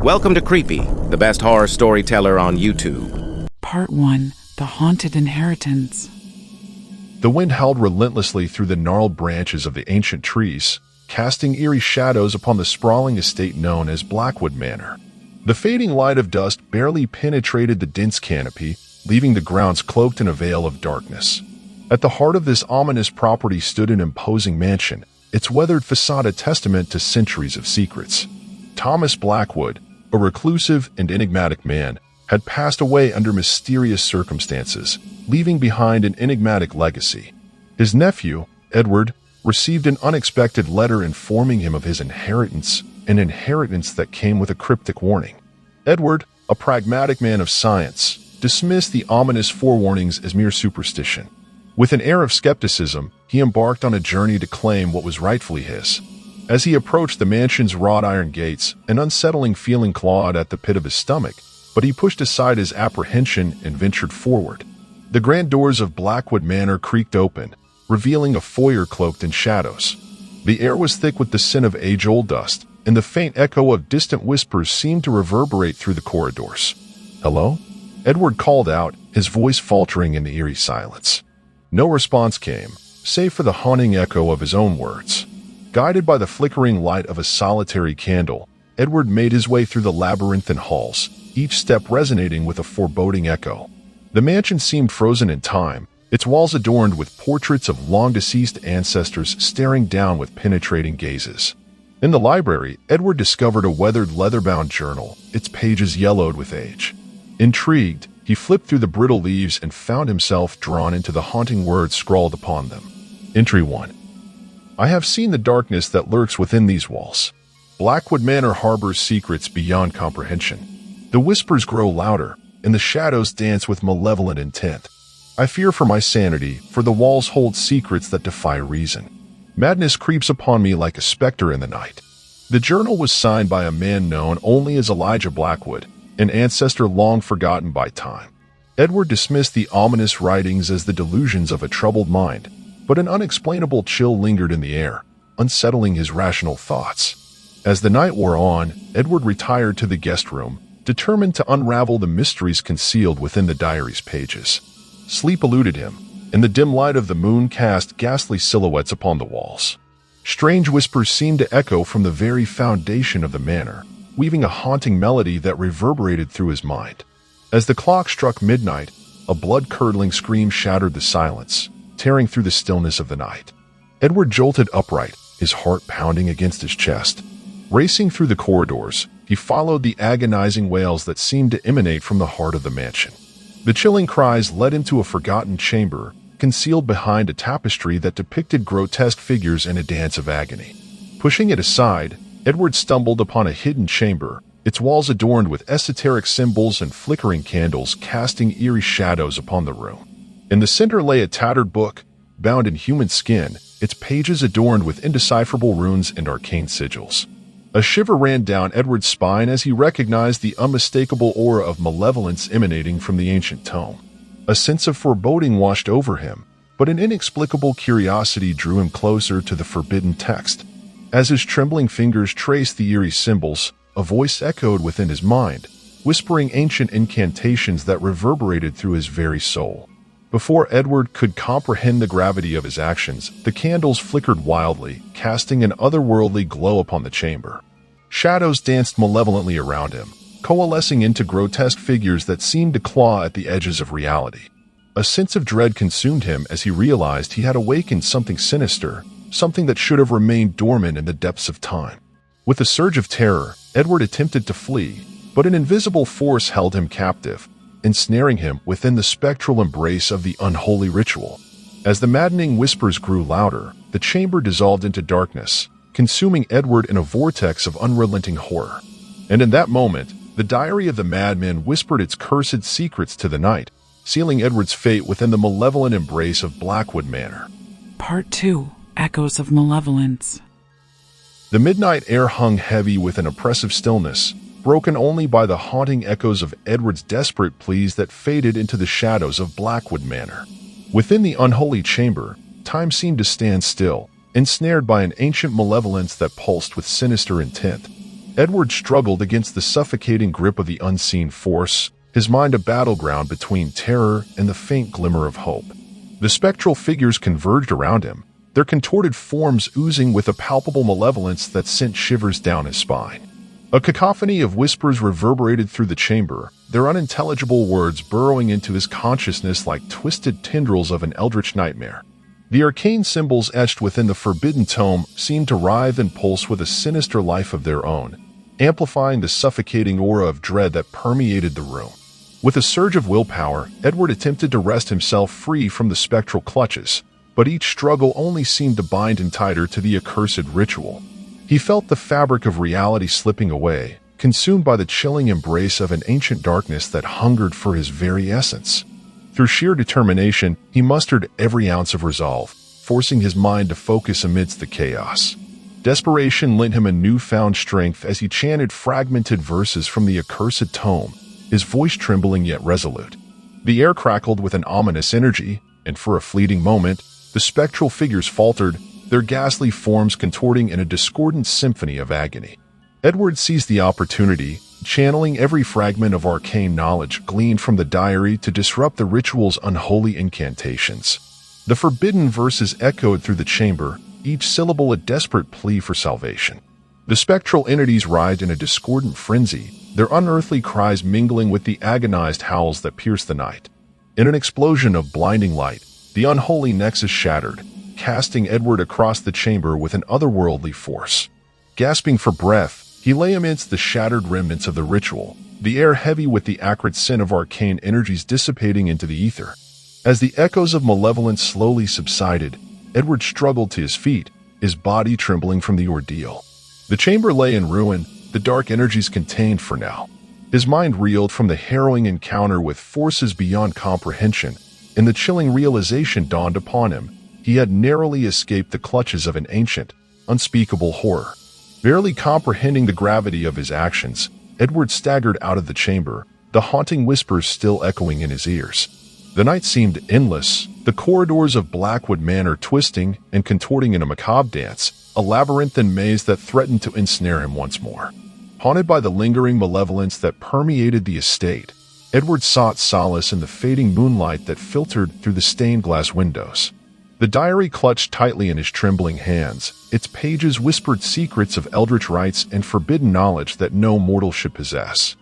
Welcome to Creepy, the best horror storyteller on YouTube. Part 1. The Haunted Inheritance. The wind howled relentlessly through the gnarled branches of the ancient trees, casting eerie shadows upon the sprawling estate known as Blackwood Manor. The fading light of dusk barely penetrated the dense canopy, leaving the grounds cloaked in a veil of darkness. At the heart of this ominous property stood an imposing mansion, its weathered facade a testament to centuries of secrets. Thomas Blackwood, a reclusive and enigmatic man, had passed away under mysterious circumstances, leaving behind an enigmatic legacy. His nephew, Edward, received an unexpected letter informing him of his inheritance, an inheritance that came with a cryptic warning. Edward, a pragmatic man of science, dismissed the ominous forewarnings as mere superstition. With an air of skepticism, he embarked on a journey to claim what was rightfully his. As he approached the mansion's wrought iron gates, an unsettling feeling clawed at the pit of his stomach, but he pushed aside his apprehension and ventured forward. The grand doors of Blackwood Manor creaked open, revealing a foyer cloaked in shadows. The air was thick with the scent of age-old dust, and the faint echo of distant whispers seemed to reverberate through the corridors. "Hello?" Edward called out, his voice faltering in the eerie silence. No response came, save for the haunting echo of his own words. Guided by the flickering light of a solitary candle, Edward made his way through the labyrinthine halls, each step resonating with a foreboding echo. The mansion seemed frozen in time, its walls adorned with portraits of long-deceased ancestors staring down with penetrating gazes. In the library, Edward discovered a weathered leather-bound journal, its pages yellowed with age. Intrigued, he flipped through the brittle leaves and found himself drawn into the haunting words scrawled upon them. Entry 1. I have seen the darkness that lurks within these walls. Blackwood Manor harbors secrets beyond comprehension. The whispers grow louder, and the shadows dance with malevolent intent. I fear for my sanity, for the walls hold secrets that defy reason. Madness creeps upon me like a specter in the night. The journal was signed by a man known only as Elijah Blackwood, an ancestor long forgotten by time. Edward dismissed the ominous writings as the delusions of a troubled mind, but an unexplainable chill lingered in the air, unsettling his rational thoughts. As the night wore on, Edward retired to the guest room, determined to unravel the mysteries concealed within the diary's pages. Sleep eluded him, and the dim light of the moon cast ghastly silhouettes upon the walls. Strange whispers seemed to echo from the very foundation of the manor, weaving a haunting melody that reverberated through his mind. As the clock struck midnight, a blood-curdling scream shattered the silence, tearing through the stillness of the night. Edward jolted upright, his heart pounding against his chest. Racing through the corridors, he followed the agonizing wails that seemed to emanate from the heart of the mansion. The chilling cries led him to a forgotten chamber, concealed behind a tapestry that depicted grotesque figures in a dance of agony. Pushing it aside, Edward stumbled upon a hidden chamber, its walls adorned with esoteric symbols and flickering candles casting eerie shadows upon the room. In the center lay a tattered book, bound in human skin, its pages adorned with indecipherable runes and arcane sigils. A shiver ran down Edward's spine as he recognized the unmistakable aura of malevolence emanating from the ancient tome. A sense of foreboding washed over him, but an inexplicable curiosity drew him closer to the forbidden text. As his trembling fingers traced the eerie symbols, a voice echoed within his mind, whispering ancient incantations that reverberated through his very soul. Before Edward could comprehend the gravity of his actions, the candles flickered wildly, casting an otherworldly glow upon the chamber. Shadows danced malevolently around him, coalescing into grotesque figures that seemed to claw at the edges of reality. A sense of dread consumed him as he realized he had awakened something sinister, something that should have remained dormant in the depths of time. With a surge of terror, Edward attempted to flee, but an invisible force held him captive, ensnaring him within the spectral embrace of the unholy ritual. As the maddening whispers grew louder, the chamber dissolved into darkness, consuming Edward in a vortex of unrelenting horror. And in that moment, the diary of the madman whispered its cursed secrets to the night, sealing Edward's fate within the malevolent embrace of Blackwood Manor. Part 2. Echoes of Malevolence. The midnight air hung heavy with an oppressive stillness, broken only by the haunting echoes of Edward's desperate pleas that faded into the shadows of Blackwood Manor. Within the unholy chamber, time seemed to stand still, ensnared by an ancient malevolence that pulsed with sinister intent. Edward struggled against the suffocating grip of the unseen force, his mind a battleground between terror and the faint glimmer of hope. The spectral figures converged around him, their contorted forms oozing with a palpable malevolence that sent shivers down his spine. A cacophony of whispers reverberated through the chamber, their unintelligible words burrowing into his consciousness like twisted tendrils of an eldritch nightmare. The arcane symbols etched within the forbidden tome seemed to writhe and pulse with a sinister life of their own, amplifying the suffocating aura of dread that permeated the room. With a surge of willpower, Edward attempted to wrest himself free from the spectral clutches, but each struggle only seemed to bind him tighter to the accursed ritual. He felt the fabric of reality slipping away, consumed by the chilling embrace of an ancient darkness that hungered for his very essence. Through sheer determination, he mustered every ounce of resolve, forcing his mind to focus amidst the chaos. Desperation lent him a newfound strength as he chanted fragmented verses from the accursed tome, his voice trembling yet resolute. The air crackled with an ominous energy, and for a fleeting moment, the spectral figures faltered, their ghastly forms contorting in a discordant symphony of agony. Edward seized the opportunity, channeling every fragment of arcane knowledge gleaned from the diary to disrupt the ritual's unholy incantations. The forbidden verses echoed through the chamber, each syllable a desperate plea for salvation. The spectral entities writhed in a discordant frenzy, their unearthly cries mingling with the agonized howls that pierced the night. In an explosion of blinding light, the unholy nexus shattered, casting Edward across the chamber with an otherworldly force. Gasping for breath, he lay amidst the shattered remnants of the ritual, the air heavy with the acrid scent of arcane energies dissipating into the ether. As the echoes of malevolence slowly subsided, Edward struggled to his feet, his body trembling from the ordeal. The chamber lay in ruin, the dark energies contained for now. His mind reeled from the harrowing encounter with forces beyond comprehension, and the chilling realization dawned upon him. He had narrowly escaped the clutches of an ancient, unspeakable horror. Barely comprehending the gravity of his actions, Edward staggered out of the chamber, the haunting whispers still echoing in his ears. The night seemed endless, the corridors of Blackwood Manor twisting and contorting in a macabre dance, a labyrinthine maze that threatened to ensnare him once more. Haunted by the lingering malevolence that permeated the estate, Edward sought solace in the fading moonlight that filtered through the stained glass windows. The diary clutched tightly in his trembling hands, its pages whispered secrets of eldritch rites and forbidden knowledge that no mortal should possess.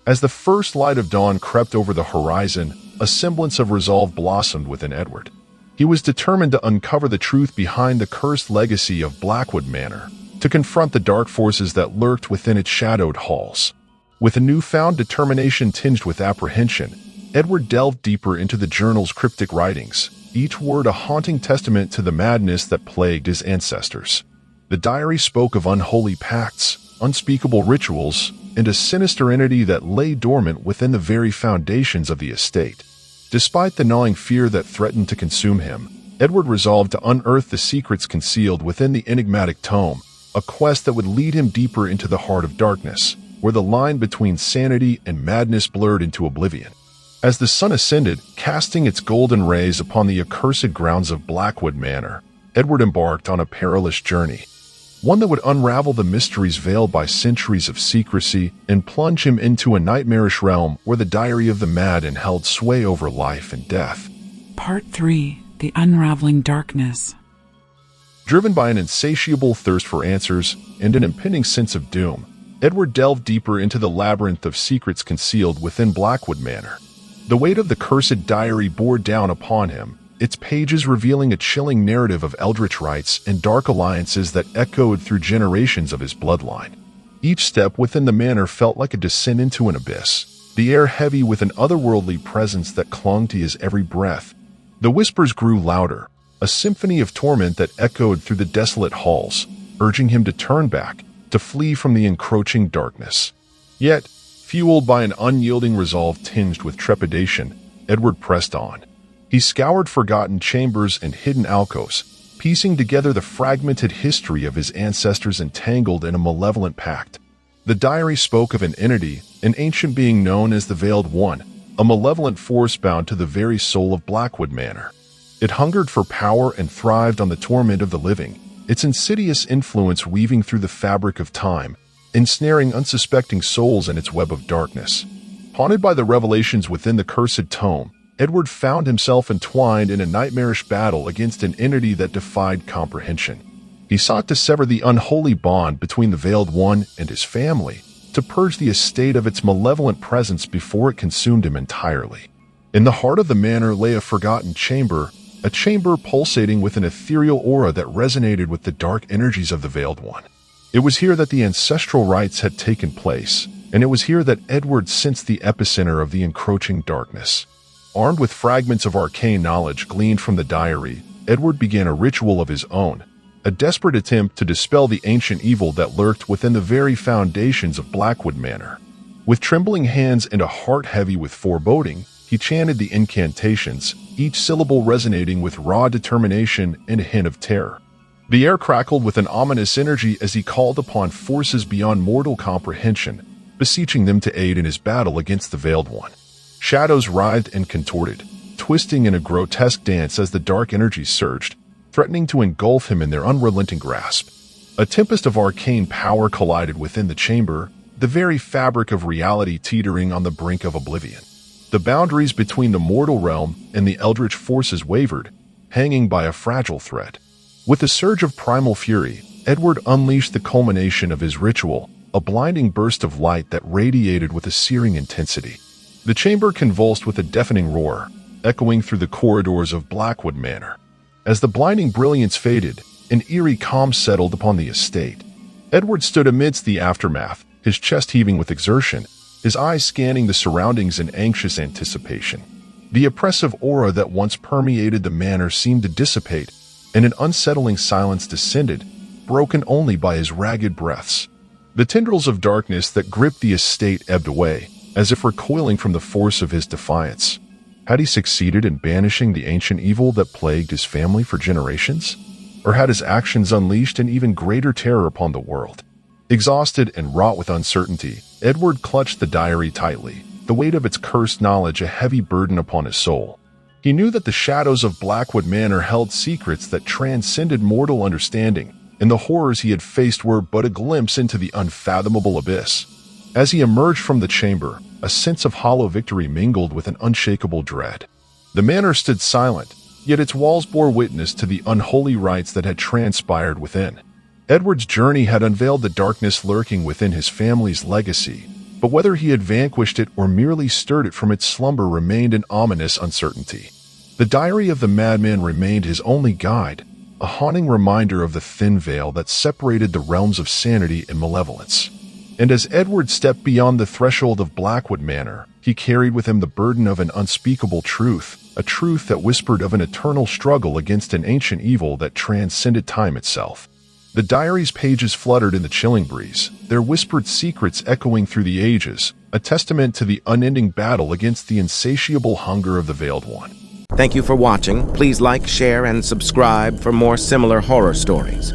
As the first light of dawn crept over the horizon, a semblance of resolve blossomed within Edward. He was determined to uncover the truth behind the cursed legacy of Blackwood Manor, to confront the dark forces that lurked within its shadowed halls. With a newfound determination tinged with apprehension, Edward delved deeper into the journal's cryptic writings, each word a haunting testament to the madness that plagued his ancestors. The diary spoke of unholy pacts, unspeakable rituals, and a sinister entity that lay dormant within the very foundations of the estate. Despite the gnawing fear that threatened to consume him, Edward resolved to unearth the secrets concealed within the enigmatic tome, a quest that would lead him deeper into the heart of darkness, where the line between sanity and madness blurred into oblivion. As the sun ascended, casting its golden rays upon the accursed grounds of Blackwood Manor, Edward embarked on a perilous journey, one that would unravel the mysteries veiled by centuries of secrecy and plunge him into a nightmarish realm where the diary of the madman held sway over life and death. Part 3. The Unraveling Darkness. Driven by an insatiable thirst for answers and an impending sense of doom, Edward delved deeper into the labyrinth of secrets concealed within Blackwood Manor. The weight of the cursed diary bore down upon him, its pages revealing a chilling narrative of eldritch rites and dark alliances that echoed through generations of his bloodline. Each step within the manor felt like a descent into an abyss, the air heavy with an otherworldly presence that clung to his every breath. The whispers grew louder, a symphony of torment that echoed through the desolate halls, urging him to turn back, to flee from the encroaching darkness. Yet, fueled by an unyielding resolve tinged with trepidation, Edward pressed on. He scoured forgotten chambers and hidden alcoves, piecing together the fragmented history of his ancestors entangled in a malevolent pact. The diary spoke of an entity, an ancient being known as the Veiled One, a malevolent force bound to the very soul of Blackwood Manor. It hungered for power and thrived on the torment of the living, its insidious influence weaving through the fabric of time, ensnaring unsuspecting souls in its web of darkness. Haunted by the revelations within the cursed tome, Edward found himself entwined in a nightmarish battle against an entity that defied comprehension. He sought to sever the unholy bond between the Veiled One and his family, to purge the estate of its malevolent presence before it consumed him entirely. In the heart of the manor lay a forgotten chamber, a chamber pulsating with an ethereal aura that resonated with the dark energies of the Veiled One. It was here that the ancestral rites had taken place, and it was here that Edward sensed the epicenter of the encroaching darkness. Armed with fragments of arcane knowledge gleaned from the diary, Edward began a ritual of his own, a desperate attempt to dispel the ancient evil that lurked within the very foundations of Blackwood Manor. With trembling hands and a heart heavy with foreboding, he chanted the incantations, each syllable resonating with raw determination and a hint of terror. The air crackled with an ominous energy as he called upon forces beyond mortal comprehension, beseeching them to aid in his battle against the Veiled One. Shadows writhed and contorted, twisting in a grotesque dance as the dark energies surged, threatening to engulf him in their unrelenting grasp. A tempest of arcane power collided within the chamber, the very fabric of reality teetering on the brink of oblivion. The boundaries between the mortal realm and the eldritch forces wavered, hanging by a fragile thread. With a surge of primal fury, Edward unleashed the culmination of his ritual, a blinding burst of light that radiated with a searing intensity. The chamber convulsed with a deafening roar, echoing through the corridors of Blackwood Manor. As the blinding brilliance faded, an eerie calm settled upon the estate. Edward stood amidst the aftermath, his chest heaving with exertion, his eyes scanning the surroundings in anxious anticipation. The oppressive aura that once permeated the manor seemed to dissipate, and an unsettling silence descended, broken only by his ragged breaths. The tendrils of darkness that gripped the estate ebbed away, as if recoiling from the force of his defiance. Had he succeeded in banishing the ancient evil that plagued his family for generations? Or had his actions unleashed an even greater terror upon the world? Exhausted and wrought with uncertainty, Edward clutched the diary tightly, the weight of its cursed knowledge a heavy burden upon his soul. He knew that the shadows of Blackwood Manor held secrets that transcended mortal understanding, and the horrors he had faced were but a glimpse into the unfathomable abyss. As he emerged from the chamber, a sense of hollow victory mingled with an unshakable dread. The manor stood silent, yet its walls bore witness to the unholy rites that had transpired within. Edward's journey had unveiled the darkness lurking within his family's legacy, but whether he had vanquished it or merely stirred it from its slumber remained an ominous uncertainty. The diary of the madman remained his only guide, a haunting reminder of the thin veil that separated the realms of sanity and malevolence. And as Edward stepped beyond the threshold of Blackwood Manor, he carried with him the burden of an unspeakable truth, a truth that whispered of an eternal struggle against an ancient evil that transcended time itself. The diary's pages fluttered in the chilling breeze, their whispered secrets echoing through the ages, a testament to the unending battle against the insatiable hunger of the Veiled One. Thank you for watching. Please like, share, and subscribe for more similar horror stories.